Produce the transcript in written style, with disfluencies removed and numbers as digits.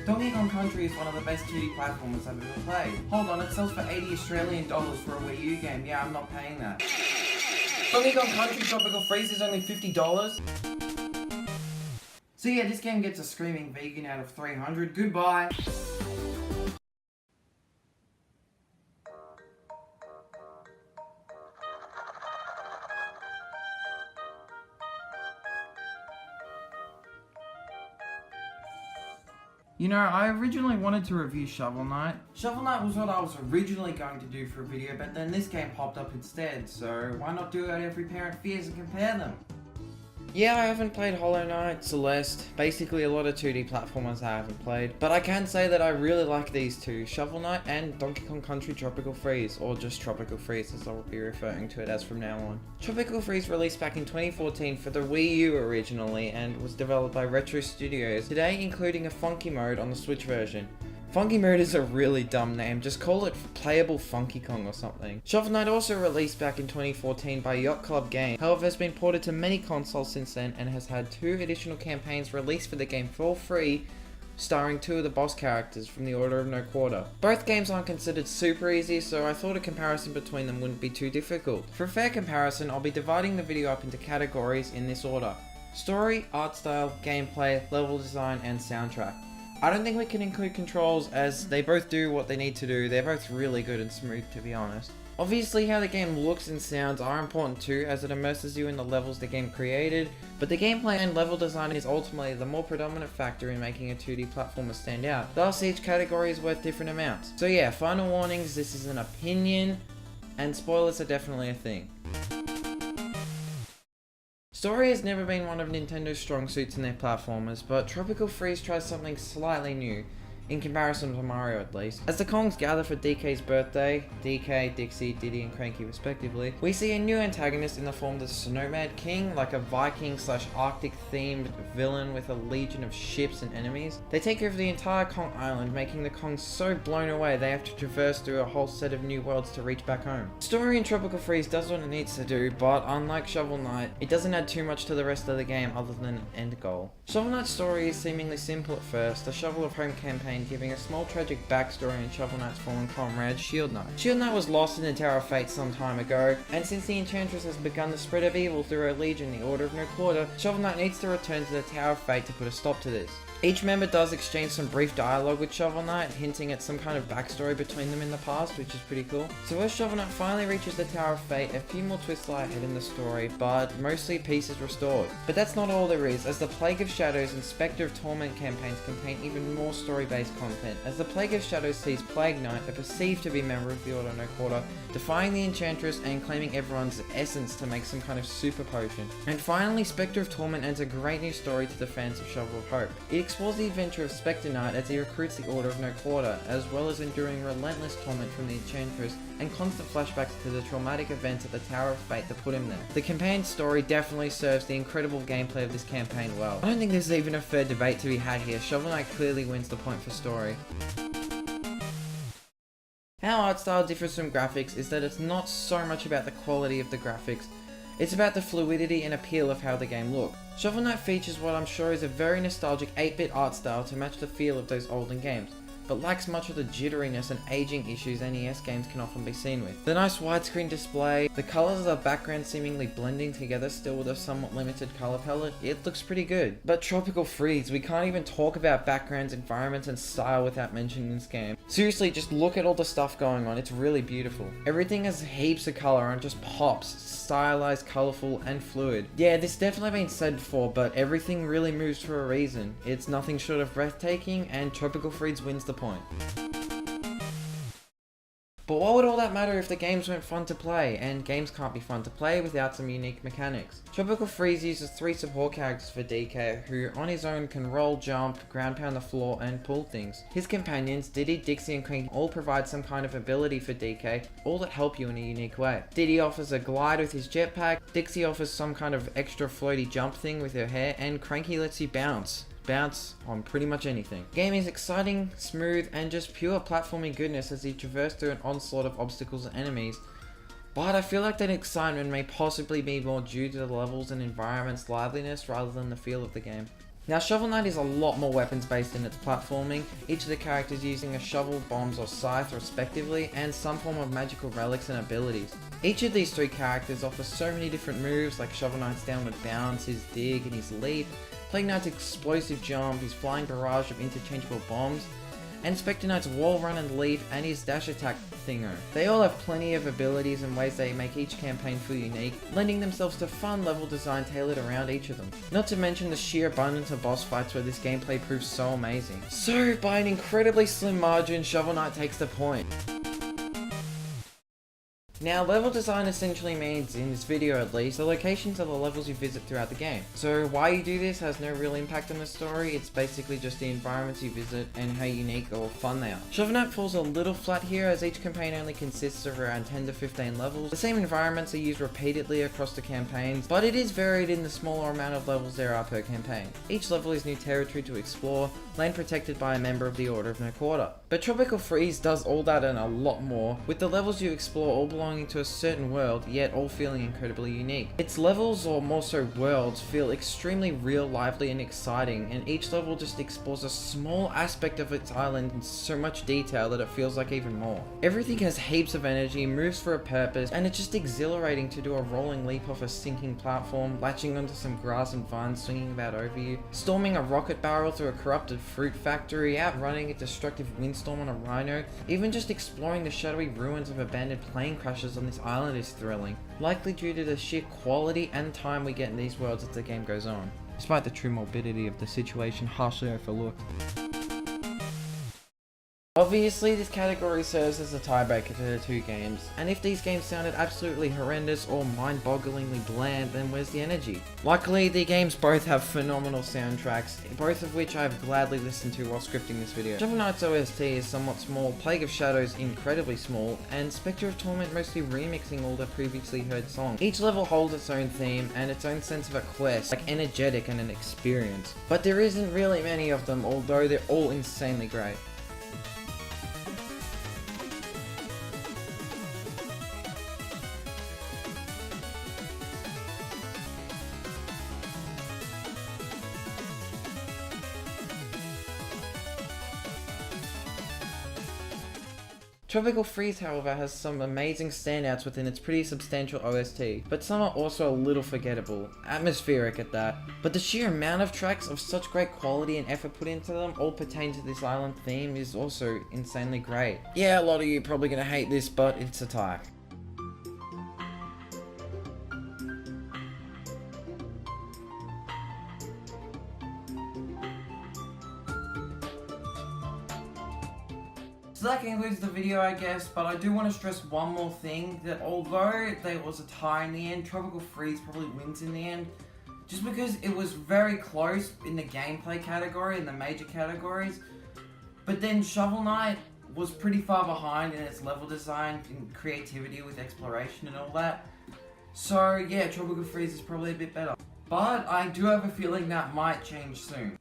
Donkey Kong Country is one of the best 2D platformers I've ever played. Hold on, it sells for $80 Australian for a Wii U game. Yeah, I'm not paying that. Donkey Kong Country Tropical Freeze is only $50. So yeah, this game gets a screaming vegan out of 300. Goodbye. You know, I originally wanted to review Shovel Knight. Shovel Knight was what I was originally going to do for a video, but then this game popped up instead, so why not do what every parent fears and compare them? Yeah, I haven't played Hollow Knight, Celeste, basically a lot of 2D platformers I haven't played, but I can say that I really like these two, Shovel Knight and Donkey Kong Country Tropical Freeze, or just Tropical Freeze as I'll be referring to it as from now on. Tropical Freeze released back in 2014 for the Wii U originally and was developed by Retro Studios, today including a funky mode on the Switch version. Funky Mode is a really dumb name, just call it Playable Funky Kong or something. Shovel Knight also released back in 2014 by Yacht Club Games, however has been ported to many consoles since then and has had 2 additional campaigns released for the game for free, starring 2 of the boss characters from the Order of No Quarter. Both games aren't considered super easy, so I thought a comparison between them wouldn't be too difficult. For a fair comparison, I'll be dividing the video up into categories in this order: story, art style, gameplay, level design, and soundtrack. I don't think we can include controls as they both do what they need to do. They're both really good and smooth, to be honest. Obviously how the game looks and sounds are important too, as it immerses you in the levels the game created, but the gameplay and level design is ultimately the more predominant factor in making a 2D platformer stand out. Thus each category is worth different amounts. So yeah, final warnings, this is an opinion, and spoilers are definitely a thing. Story has never been one of Nintendo's strong suits in their platformers, but Tropical Freeze tries something slightly new, in comparison to Mario at least. As the Kongs gather for DK's birthday, DK, Dixie, Diddy and Cranky respectively, we see a new antagonist in the form of the Snowmad King, like a Viking / Arctic themed villain with a legion of ships and enemies. They take over the entire Kong Island, making the Kongs so blown away they have to traverse through a whole set of new worlds to reach back home. Story in Tropical Freeze does what it needs to do, but unlike Shovel Knight, it doesn't add too much to the rest of the game other than an end goal. Shovel Knight's story is seemingly simple at first, the Shovel of Home campaign giving a small tragic backstory in Shovel Knight's fallen comrade, Shield Knight. Shield Knight was lost in the Tower of Fate some time ago, and since the Enchantress has begun the spread of evil through her legion, the Order of No Quarter, Shovel Knight needs to return to the Tower of Fate to put a stop to this. Each member does exchange some brief dialogue with Shovel Knight, hinting at some kind of backstory between them in the past, which is pretty cool. So as Shovel Knight finally reaches the Tower of Fate, a few more twists lie ahead in the story, but mostly peace is restored. But that's not all there is, as the Plague of Shadows and Spectre of Torment campaigns contain even more story-based content, as the Plague of Shadows sees Plague Knight, a perceived to be member of the Order of No Quarter, defying the Enchantress and claiming everyone's essence to make some kind of super potion. And finally, Spectre of Torment adds a great new story to the fans of Shovel of Hope. It explores the adventure of Spectre Knight as he recruits the Order of No Quarter, as well as enduring relentless torment from the Enchantress and constant flashbacks to the traumatic events at the Tower of Fate that put him there. The campaign story definitely serves the incredible gameplay of this campaign well. I don't think there's even a fair debate to be had here. Shovel Knight clearly wins the point for story. How art style differs from graphics is that it's not so much about the quality of the graphics, it's about the fluidity and appeal of how the game looks. Shovel Knight features what I'm sure is a very nostalgic 8-bit art style to match the feel of those olden games, but lacks much of the jitteriness and aging issues NES games can often be seen with. The nice widescreen display, the colours of the background seemingly blending together still with a somewhat limited colour palette, it looks pretty good. But Tropical Freeze, we can't even talk about backgrounds, environments and style without mentioning this game. Seriously, just look at all the stuff going on, it's really beautiful. Everything has heaps of colour and just pops, stylized, colourful and fluid. Yeah, this definitely been said before, but everything really moves for a reason. It's nothing short of breathtaking and Tropical Freeze wins the point. But what would all that matter if the games weren't fun to play? And games can't be fun to play without some unique mechanics. Tropical Freeze uses 3 support characters for DK, who on his own can roll, jump, ground pound the floor, and pull things. His companions, Diddy, Dixie, and Cranky all provide some kind of ability for DK, all that help you in a unique way. Diddy offers a glide with his jetpack, Dixie offers some kind of extra floaty jump thing with her hair, and Cranky lets you bounce on pretty much anything. The game is exciting, smooth, and just pure platforming goodness as you traverse through an onslaught of obstacles and enemies. But I feel like that excitement may possibly be more due to the levels and environment's liveliness rather than the feel of the game. Now, Shovel Knight is a lot more weapons based in its platforming, each of the characters using a shovel, bombs, or scythe respectively, and some form of magical relics and abilities. Each of these 3 characters offers so many different moves, like Shovel Knight's downward bounce, his dig, and his leap, Plague Knight's explosive jump, his flying barrage of interchangeable bombs, and Spectre Knight's wall run and leap, and his dash attack thingo. They all have plenty of abilities and ways they make each campaign feel unique, lending themselves to fun level design tailored around each of them. Not to mention the sheer abundance of boss fights where this gameplay proves so amazing. So, by an incredibly slim margin, Shovel Knight takes the point. Now, level design essentially means, in this video at least, the locations of the levels you visit throughout the game. So why you do this has no real impact on the story, it's basically just the environments you visit and how unique or fun they are. Shovel Knight falls a little flat here as each campaign only consists of around 10 to 15 levels. The same environments are used repeatedly across the campaigns, but it is varied in the smaller amount of levels there are per campaign. Each level is new territory to explore, land protected by a member of the Order of No Quarter. But Tropical Freeze does all that and a lot more, with the levels you explore all belonging to a certain world, yet all feeling incredibly unique. Its levels, or more so worlds, feel extremely real, lively, and exciting, and each level just explores a small aspect of its island in so much detail that it feels like even more. Everything has heaps of energy, moves for a purpose, and it's just exhilarating to do a rolling leap off a sinking platform, latching onto some grass and vines swinging about over you, storming a rocket barrel through a corrupted fruit factory, outrunning a destructive windstorm on a rhino, even just exploring the shadowy ruins of abandoned plane crashes on this island is thrilling, likely due to the sheer quality and time we get in these worlds as the game goes on, despite the true morbidity of the situation harshly overlooked. Obviously, this category serves as a tiebreaker to the 2 games, and if these games sounded absolutely horrendous or mind-bogglingly bland, then where's the energy? Luckily, the games both have phenomenal soundtracks, both of which I have gladly listened to while scripting this video. Shovel Knight's OST is somewhat small, Plague of Shadows incredibly small, and Spectre of Torment mostly remixing all the previously heard songs. Each level holds its own theme and its own sense of a quest, like energetic and an experience. But there isn't really many of them, although they're all insanely great. Tropical Freeze, however, has some amazing standouts within its pretty substantial OST, but some are also a little forgettable, atmospheric at that. But the sheer amount of tracks of such great quality and effort put into them, all pertain to this island theme, is also insanely great. Yeah, a lot of you are probably gonna hate this, but it's a tie. So that concludes the video, I guess, but I do want to stress one more thing, that although there was a tie in the end, Tropical Freeze probably wins in the end, just because it was very close in the gameplay category, in the major categories, but then Shovel Knight was pretty far behind in its level design and creativity with exploration and all that. So yeah, Tropical Freeze is probably a bit better. But I do have a feeling that might change soon.